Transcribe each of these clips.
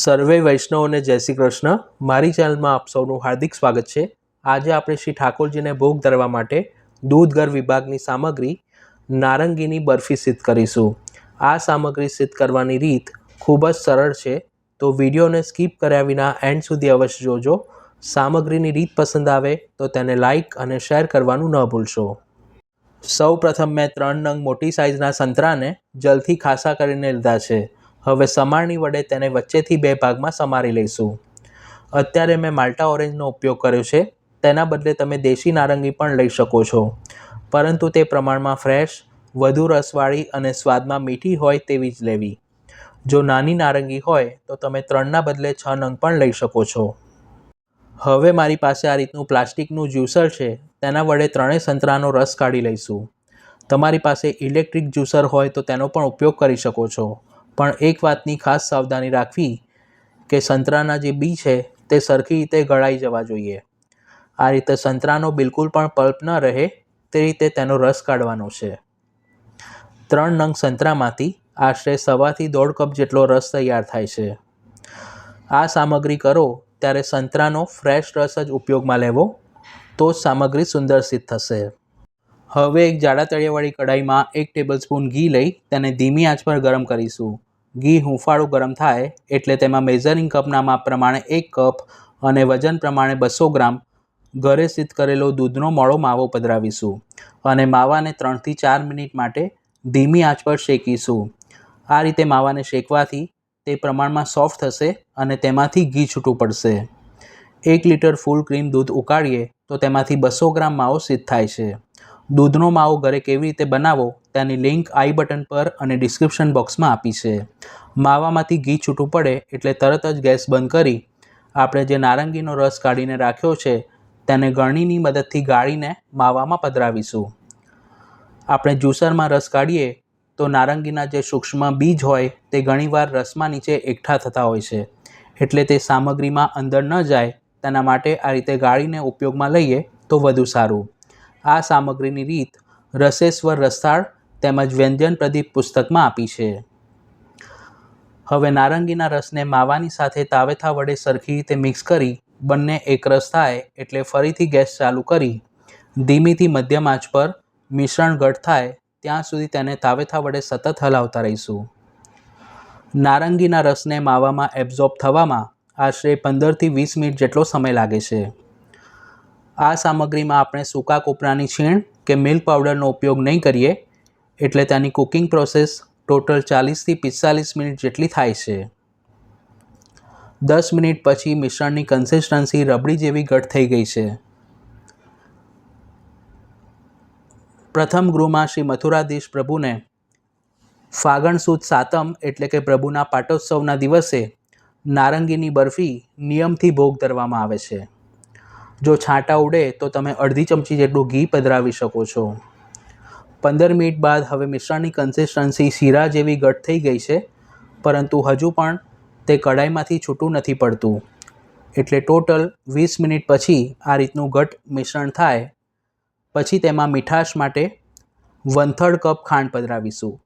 સર્વે વૈષ્ણવોને જય શ્રી કૃષ્ણ। મારી ચેનલમાં આપ સૌનું હાર્દિક સ્વાગત છે। આજે આપણે શ્રી ઠાકોરજીને ભોગ ધરવા માટે દૂધઘર વિભાગની સામગ્રી નારંગીની બરફી સિદ્ધ કરીશું। આ સામગ્રી સિદ્ધ કરવાની રીત ખૂબ જ સરળ છે, તો વિડીયોને સ્કીપ કર્યા વિના એન્ડ સુધી અવશ્ય જોજો। સામગ્રીની રીત પસંદ આવે તો તેને લાઇક અને શેર કરવાનું ન ભૂલશો। સૌ પ્રથમ મેં 3 નંગ મોટી સાઇઝના સંતરાને જલથી ખાસા કરીને લીધા છે। હવે સમારણી વડે તેને વચ્ચેથી 2 ભાગમાં સમારી લઈશું। અત્યારે મેં માલ્ટા ઓરેન્જનો ઉપયોગ કર્યો છે, તેના બદલે તમે દેશી નારંગી પણ લઈ શકો છો, પરંતુ તે પ્રમાણમાં ફ્રેશ, વધુ રસવાળી અને સ્વાદમાં મીઠી હોય તેવી જ લેવી। જો નાની નારંગી હોય તો તમે 3ના બદલે 6 નંગ પણ લઈ શકો છો। હવે મારી પાસે આ રીતનું પ્લાસ્ટિકનું જ્યુસર છે, તેના વડે 3 સંતરાનો રસ કાઢી લઈશું। તમારી પાસે ઇલેક્ટ્રિક જ્યુસર હોય તો તેનો પણ ઉપયોગ કરી શકો છો, પણ એક વાતની ખાસ સાવધાની રાખવી કે સંતરાના જે બી છે તે સરખી રીતે ગળાઈ જવા જોઈએ। આ રીતે સંતરાનો બિલકુલ પણ પલ્પ ન રહે તે રીતે તેનો રસ કાઢવાનો છે। 3 નંગ સંતરામાંથી આશરે 1.5 થી 1.5 કપ જેટલો રસ તૈયાર થાય છે। આ સામગ્રી કરો ત્યારે સંતરાનો ફ્રેશ રસ જ ઉપયોગમાં લેવો, તો જ સામગ્રી સુંદર સિદ્ધ થશે। હવે એક જાડા તળિયાવાળી કઢાઈમાં 1 ટેબલસ્પૂન ઘી લઈ તેને ધીમી આંચ પર ગરમ કરીશું। ઘી હૂંફાળું ગરમ થાય એટલે તેમાં મેઝરિંગ કપના માપ પ્રમાણે 1 કપ અને વજન પ્રમાણે 200 ગ્રામ ઘરે સિદ્ધ કરેલો દૂધનો મોળો માવો પધરાવીશું અને માવાને 3 થી 4 મિનિટ માટે ધીમી આંચ પર શેકીશું। આ રીતે માવાને શેકવાથી તે પ્રમાણમાં સોફ્ટ થશે અને તેમાંથી ઘી છૂટું પડશે। 1 લીટર ફૂલ ક્રીમ દૂધ ઉકાળીએ તો તેમાંથી 200 ગ્રામ માવો સિદ્ધ થાય છે। દૂધનો માવો ઘરે કેવી રીતે બનાવવો તેની લિંક આઈ બટન પર અને ડિસ્ક્રિપ્શન બોક્સમાં આપી છે। માવામાંથી ઘી છૂટું પડે એટલે તરત જ ગેસ બંધ કરી આપણે જે નારંગીનો રસ કાઢીને રાખ્યો છે તેને ગળણીની મદદથી ગાળીને માવામાં પધરાવીશું। આપણે જ્યુસરમાં રસ કાઢીએ તો નારંગીના જે સૂક્ષ્મ બીજ હોય તે ઘણીવાર રસમાં નીચે એકઠા થતા હોય છે, એટલે તે સામગ્રીમાં અંદર ન જાય તેના માટે આ રીતે ગાળીને ઉપયોગમાં લઈએ તો વધુ સારું। આ સામગ્રીની રીત રસેશ્વર રસથાળ તેમજ વ્યંજન પ્રદીપ પુસ્તકમાં આપી છે। હવે નારંગીના રસને માવાની સાથે તાવેથા વડે સરખી રીતે મિક્સ કરી બંને એકરસ થાય એટલે ફરીથી ગેસ ચાલુ કરી ધીમીથી મધ્યમ આંચ પર મિશ્રણ ઘટ થાય ત્યાં સુધી તેને તાવેથા વડે સતત હલાવતા રહીશું। નારંગીના રસને માવામાં એબ્ઝોર્બ થવામાં આશરે 15 થી 20 મિનિટ જેટલો સમય લાગે છે। આ સામગ્રીમાં આપણે સૂકા કોપરાની છીણ કે મિલ્ક પાવડરનો ઉપયોગ નહીં કરીએ, એટલે તેની કુકિંગ પ્રોસેસ ટોટલ 40 થી 45 મિનિટ જેટલી થાય છે। 10 મિનિટ પછી મિશ્રણની કન્સિસ્ટન્સી રબડી જેવી ઘટ થઈ ગઈ છે। પ્રથમ ગૃહમાં શ્રી મથુરાધીશ પ્રભુને ફાગણ સુદ સાતમ એટલે કે પ્રભુના પાટોત્સવના દિવસે નારંગીની બરફી નિયમથી ભોગ ધરવામાં આવે છે। જો છાંટા ઉડે તો તમે અડધી ચમચી જેટલું ઘી પધરાવી શકો છો। 15 મિનિટ બાદ હવે મિશ્રણની કન્સિસ્ટન્સી શીરા જેવી ઘટ થઈ ગઈ છે, પરંતુ હજુ પણ તે કઢાઈમાંથી છૂટું નથી પડતું, એટલે ટોટલ 20 મિનિટ પછી આ રીતનું ઘટ મિશ્રણ થાય પછી તેમાં મીઠાશ માટે 1/3 કપ ખાંડ પધરાવીશું।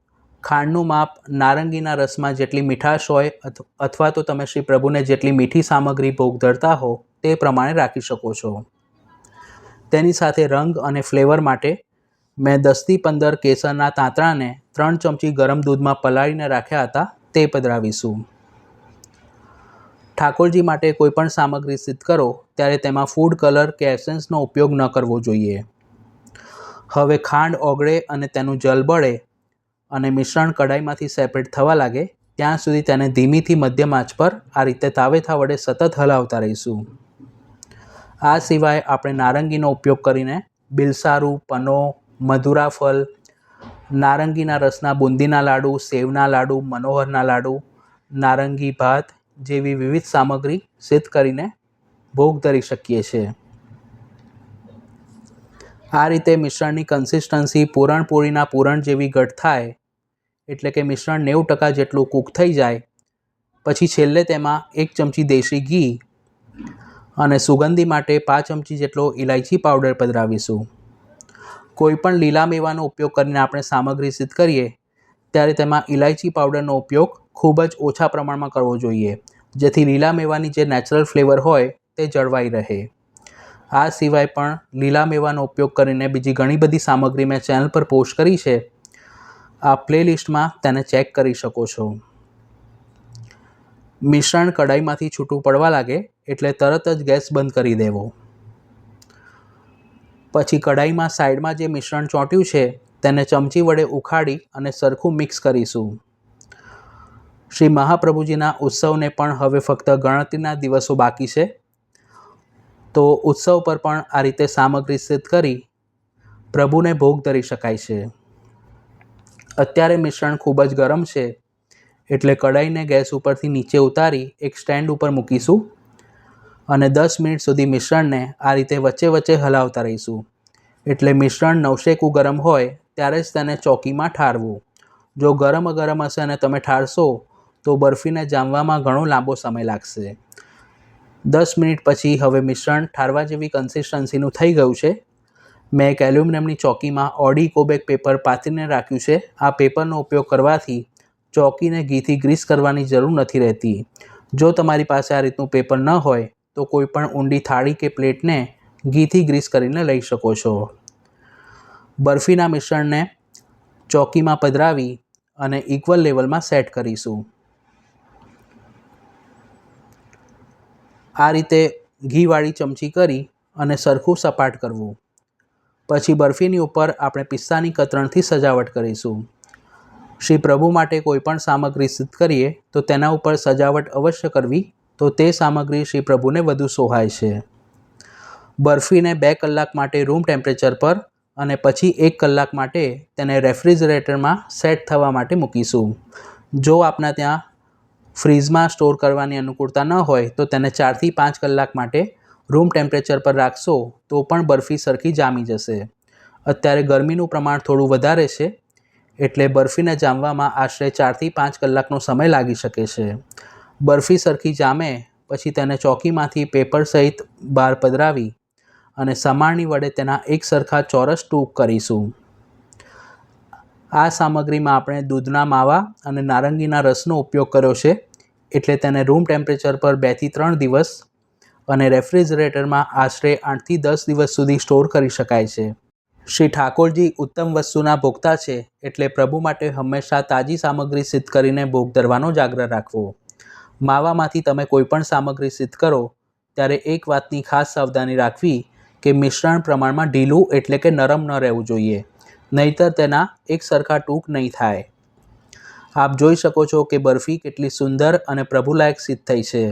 ખાંડનું માપ નારંગીના રસમાં જેટલી મીઠાશ હોય અથવા તો તમે શ્રી પ્રભુને જેટલી મીઠી સામગ્રી ભોગ ધરતા હો તે પ્રમાણે રાખી શકો છો। તેની સાથે રંગ અને ફ્લેવર માટે મેં 10 થી 15 કેસરના તાંતણાને 3 ચમચી ગરમ દૂધમાં પલાળીને રાખ્યા હતા તે પધરાવીશું। ઠાકોરજી માટે કોઈપણ સામગ્રી સિદ્ધ કરો ત્યારે તેમાં ફૂડ કલર કે એસેન્સનો ઉપયોગ ન કરવો જોઈએ। હવે ખાંડ ઓગળે અને તેનું જલ બળે અને મિશ્રણ કઢાઈમાંથી સેપરેટ થવા લાગે ત્યાં સુધી તેને ધીમીથી મધ્યમ આંચ પર આ રીતે તાવેથા વડે સતત હલાવતા રહીશું। આ સિવાય આપણે નારંગીનો ઉપયોગ કરીને બિલસારું, પનો, મધુરાફલ, નારંગીના રસના બુંદીના લાડુ, સેવના લાડુ, મનોહરના લાડુ, નારંગી ભાત જેવી વિવિધ સામગ્રી સિદ્ધ કરીને ભોગ ધરી શકીએ છીએ। આ રીતે મિશ્રણની કન્સિસ્ટન્સી પૂરણપોળીના પૂરણ જેવી ઘટ થાય એટલે કે મિશ્રણ 90% જેટલું કૂક થઈ જાય પછી છેલ્લે તેમાં 1 ચમચી દેશી ઘી અને સુગંધી માટે 5 ચમચી જેટલો ઇલાયચી પાવડર પધરાવીશું। કોઈપણ લીલા મેવાનો ઉપયોગ કરીને આપણે સામગ્રી સિદ્ધ કરીએ ત્યારે તેમાં ઇલાયચી પાવડરનો ઉપયોગ ખૂબ જ ઓછા પ્રમાણમાં કરવો જોઈએ, જેથી લીલા મેવાની જે નેચરલ ફ્લેવર હોય તે જળવાઈ રહે। આ સિવાય પણ લીલા મેવાનો ઉપયોગ કરીને બીજી ઘણી બધી સામગ્રી મેં ચેનલ પર પોસ્ટ કરી છે। આ પ્લેલિસ્ટમાં તેને ચેક કરી શકો છો। મિશ્રણ કઢાઈમાંથી છૂટું પડવા લાગે એટલે તરત જ ગેસ બંધ કરી દેવો। પછી કઢાઈમાં સાઈડમાં જે મિશ્રણ ચોંટ્યું છે તેને ચમચી વડે ઉખાડી અને સરખું મિક્સ કરીશું। શ્રી મહાપ્રભુજીના ઉત્સવને પણ હવે ફક્ત ગણતરીના દિવસો બાકી છે, તો ઉત્સવ પર પણ આ રીતે સામગ્રી સિદ્ધ કરી પ્રભુને ભોગ ધરી શકાય છે। અત્યારે મિશ્રણ ખૂબ જ ગરમ છે એટલે કઢાઈને ગેસ ઉપરથી નીચે ઉતારી એક સ્ટેન્ડ ઉપર મૂકીશું અને 10 મિનિટ સુધી મિશ્રણને આ રીતે વચ્ચે વચ્ચે હલાવતા રહીશું। એટલે મિશ્રણ નવશેકું ગરમ હોય ત્યારે જ તેને ચોકીમાં ઠારવું। જો ગરમ હશે અને તમે ઠારશો તો બરફીને જામવામાં ઘણો લાંબો સમય લાગશે। 10 મિનિટ પછી હવે મિશ્રણ ઠારવા જેવી કન્સિસ્ટન્સીનું થઈ ગયું છે। મેં એક એલ્યુમિનિયમની ચોકીમાં ઓડી ઇકોબેગ પેપર પાથરીને રાખ્યું છે। આ પેપરનો ઉપયોગ કરવાથી ચોકીને ઘીથી ગ્રીસ કરવાની જરૂર નથી રહેતી। જો તમારી પાસે આ રીતનું પેપર ન હોય તો કોઈ પણ ઊંડી થાળી કે પ્લેટને ઘીથી ગ્રીસ કરીને લઈ શકો છો। બરફીના મિશ્રણને ચોકીમાં પધરાવી અને ઇક્વલ લેવલમાં સેટ કરીશું। આ રીતે ઘીવાળી ચમચી કરી અને સરખું સપાટ કરવું। પછી બરફીની ઉપર આપણે પિસ્તાની કતરણથી સજાવટ કરીશું। શ્રી પ્રભુ માટે કોઈ પણ સામગ્રી સિદ્ધ કરીએ તો તેના ઉપર સજાવટ અવશ્ય કરવી, તો તે સામગ્રી શ્રી પ્રભુને વધુ શોભાય છે। બરફીને 2 કલાક માટે રૂમ ટેમ્પરેચર પર અને પછી 1 કલાક માટે તેને રેફ્રિજરેટરમાં સેટ થવા માટે મૂકીશું। જો આપણા ત્યાં ફ્રીઝમાં સ્ટોર કરવાની અનુકૂળતા ન હોય તો તેને 4 થી 5 કલાક માટે રૂમ ટેમ્પરેચર પર રાખશો તો પણ બરફી સરખી જામી જશે। અત્યારે ગરમીનું પ્રમાણ થોડું વધારે છે એટલે બરફીને જામવામાં આશરે 4 થી 5 કલાકનો સમય લાગી શકે છે। બરફી સરખી જામે પછી તેને ચોકીમાંથી પેપર સહિત બહાર પધરાવી અને સમારણી વડે તેના એક સરખા ચોરસ ટૂંક કરીશું। આ સામગ્રીમાં આપણે દૂધના માવા અને નારંગીના રસનો ઉપયોગ કર્યો છે એટલે તેને રૂમ ટેમ્પરેચર પર 2 થી 3 દિવસ અને રેફ્રિજરેટરમાં આશરે 8 થી 10 દિવસ સુધી સ્ટોર કરી શકાય છે। શ્રી ઠાકોરજી ઉત્તમ વસ્તુના ભોગતા છે એટલે પ્રભુ માટે હંમેશા તાજી સામગ્રી સિદ્ધ કરીને ભોગ ધરવાનો જ આગ્રહ રાખવો। માવામાંથી તમે કોઈ પણ સામગ્રી સિદ્ધ કરો ત્યારે એક વાતની ખાસ સાવધાની રાખવી કે મિશ્રણ પ્રમાણમાં ઢીલું એટલે કે નરમ ન રહેવું જોઈએ, નહીતર તેના એક સરખા ટૂંક નહીં થાય। આપ જોઈ શકો છો કે બરફી કેટલી સુંદર અને પ્રભુલાયક સિદ્ધ થઈ છે।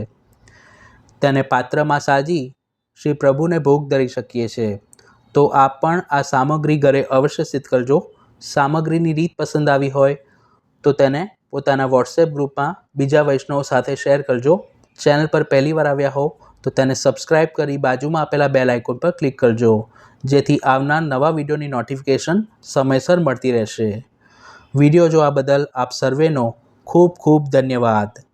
તેને પાત્રમાં સાજી શ્રી પ્રભુને ભોગ ધરી શકીએ છીએ। તો આપ પણ આ સામગ્રી ઘરે અવશ્ય સિદ્ધ કરજો। સામગ્રીની રીત પસંદ આવી હોય તો તેને પોતાના વોટ્સએપ ગ્રુપમાં બીજા વૈષ્ણવો સાથે શેર કરજો। ચેનલ પર પહેલીવાર આવ્યા હો તો તેને સબસ્ક્રાઈબ કરી બાજુમાં આપેલા બેલ આઇકોન પર ક્લિક કરજો, જેથી આવનાર નવા વિડીયોની નોટિફિકેશન સમયસર મળતી રહેશે। વિડીયો જોવા બદલ આપ સર્વેનો ખૂબ ખૂબ ધન્યવાદ।